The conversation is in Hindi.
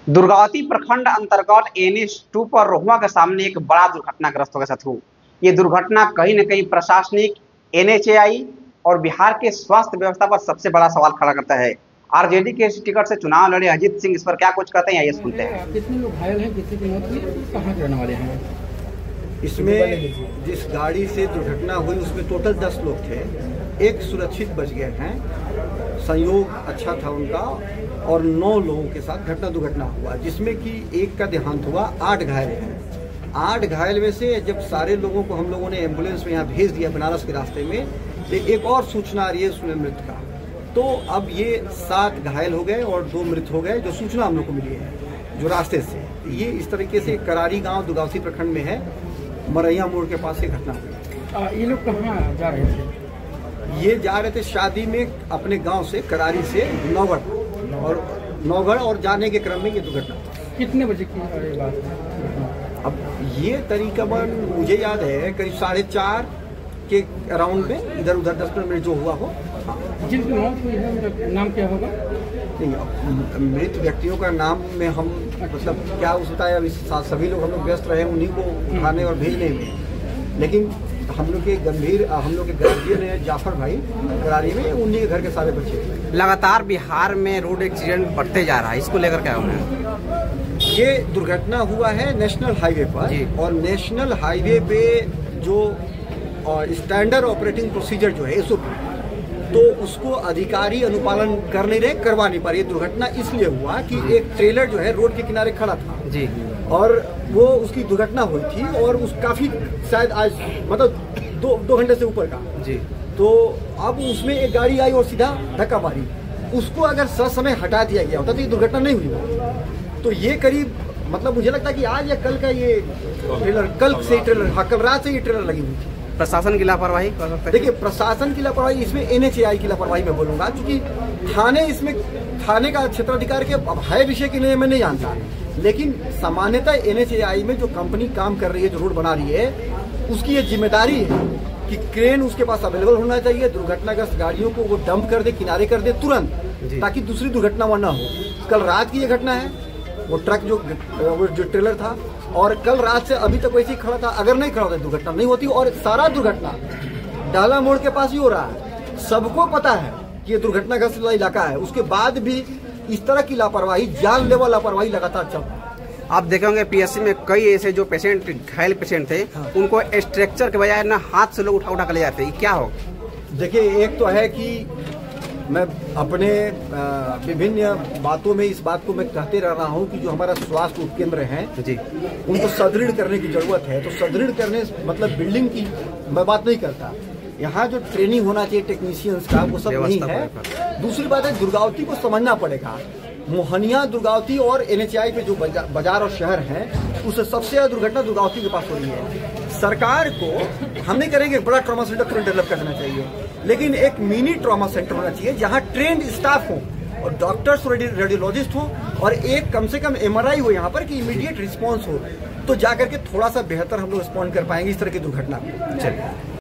दुर्गावती प्रखंड अंतर्गत NH2 पर रोहुआ के सामने एक बड़ा दुर्घटनाग्रस्त हो गया साथियों। ये दुर्घटना कहीं न कहीं प्रशासनिक, NHAI और बिहार के स्वास्थ्य व्यवस्था पर सबसे बड़ा सवाल खड़ा करता है। आरजेडी के टिकट से चुनाव लड़े अजीत सिंह इस पर क्या कुछ कहते हैं, आइए सुनते हैं। कितने लोग घायल हैं, किसी की मौत हुई, कहाँ के रहने वाले हैं? इसमें जिस गाड़ी से दुर्घटना हुई उसमें टोटल 10 लोग थे। एक सुरक्षित बच गए हैं, संयोग अच्छा था उनका, और 9 लोगों के साथ घटना दुर्घटना हुआ, जिसमें कि एक का देहांत हुआ। 8 घायल हैं। 8 घायल में से जब सारे लोगों को हम लोगों ने एम्बुलेंस में यहाँ भेज दिया बनारस के रास्ते में, तो एक और सूचना आ रही है उसमें मृत का। तो अब ये 7 घायल हो गए और 2 मृत हो गए, जो सूचना हम लोग को मिली है जो रास्ते से। ये इस तरीके से करारी गांव दुर्गावती प्रखंड में है, मरैया मोड़ के पास ये घटना हुई। ये लोग कहाँ जा रहे थे? ये जा रहे थे शादी में अपने गांव से, करारी से नौगढ़ और जाने के क्रम में ये दुर्घटना। कितने बजे की बात है? अब ये तरीकबन मुझे याद है करीब 4:30 के अराउंड में, इधर उधर 10 मिनट जो हुआ हो। जिनकी मौत हुई है उनका नाम क्या होगा? नहीं, मृत व्यक्तियों का नाम में हम मतलब क्या होता है, अभी सभी लोग हम लोग व्यस्त रहे उन्हीं को उठाने और भेजने में। लेकिन हम लोग के गार्जियन है जाफर भाई करारी में, उन्हीं के घर के सारे बच्चे। लगातार बिहार में रोड एक्सीडेंट बढ़ते जा रहा है, इसको लेकर क्या होना है? ये दुर्घटना हुआ है नेशनल हाईवे पर, और नेशनल हाईवे पे जो स्टैंडर्ड ऑपरेटिंग प्रोसीजर जो है SOP, तो उसको अधिकारी अनुपालन कर नहीं रहे, करवा नहीं पा रहे। दुर्घटना इसलिए हुआ कि एक ट्रेलर जो है रोड के किनारे खड़ा था जी, और वो उसकी दुर्घटना हुई थी, और उस काफी शायद आज मतलब 2 घंटे से ऊपर का जी। तो अब उसमें एक गाड़ी आई और सीधा धक्का मारी। उसको अगर ससमय हटा दिया गया होता तो ये दुर्घटना नहीं हुई। तो ये करीब मतलब मुझे लगता है कि आज या कल का ये ट्रेलर, कल रात से ये ट्रेलर लगी हुई थी। प्रशासन की लापरवाही? देखिए, प्रशासन की लापरवाही, इसमें NHAI की लापरवाही मैं बोलूंगा, क्योंकि थाने का क्षेत्राधिकार के है विषय के लिए मैं नहीं जानता, लेकिन सामान्यतः NHAI में जो कंपनी काम कर रही है, जो रोड बना रही है, उसकी ये जिम्मेदारी है कि क्रेन उसके पास अवेलेबल होना चाहिए, दुर्घटनाग्रस्त गाड़ियों को वो डंप कर दे, किनारे कर दे तुरंत, ताकि दूसरी दुर्घटना वहां न हो। कल रात की ये घटना है, वो ट्रक जो ट्रेलर था, और कल रात से अभी तक वैसे ही खड़ा था। अगर नहीं खड़ा होता दुर्घटना नहीं होती, और सारा दुर्घटना डाला मोड़ के पास ही हो रहा है। सबको पता है कि ये दुर्घटनाग्रस्त इलाका है, उसके बाद भी इस तरह की लापरवाही, जानलेवा लापरवाही लगातार चल रही है। आप देखे होंगे PSC में कई ऐसे जो घायल पेशेंट थे, उनको स्ट्रक्चर के बजाय ना हाथ से लोग उठा के ले जाते हैं, क्या हो? देखिए, एक तो है कि मैं अपने विभिन्न बातों में इस बात को मैं कहते रह रहा हूँ कि जो हमारा स्वास्थ्य उपकेंद्र है जी, उनको सुदृढ़ करने की जरूरत है। तो सुदृढ़ करने मतलब बिल्डिंग की मैं बात नहीं करता, यहाँ जो ट्रेनिंग होना चाहिए टेक्नीशियंस का, वो सब नहीं है। दूसरी बात है, दुर्गावती को समझना पड़ेगा। मोहनिया, दुर्गावती और NHAI पे जो बाजार और शहर है, उससे सबसे ज्यादा दुर्घटना दुर्गावती के पास हो रही है। सरकार को हम नहीं करेंगे बड़ा ट्रॉमा सेंटर तुरंत डेवलप करना चाहिए, लेकिन एक मिनी ट्रॉमा सेंटर होना चाहिए जहां ट्रेंड स्टाफ हो और डॉक्टर्स और रेडियोलॉजिस्ट हो, और एक कम से कम MRI हो यहाँ पर कि इमीडिएट रिस्पॉन्स हो, तो जाकर के थोड़ा सा बेहतर हम लोग रिस्पॉन्ड कर पाएंगे इस तरह की दुर्घटना में। चलिए।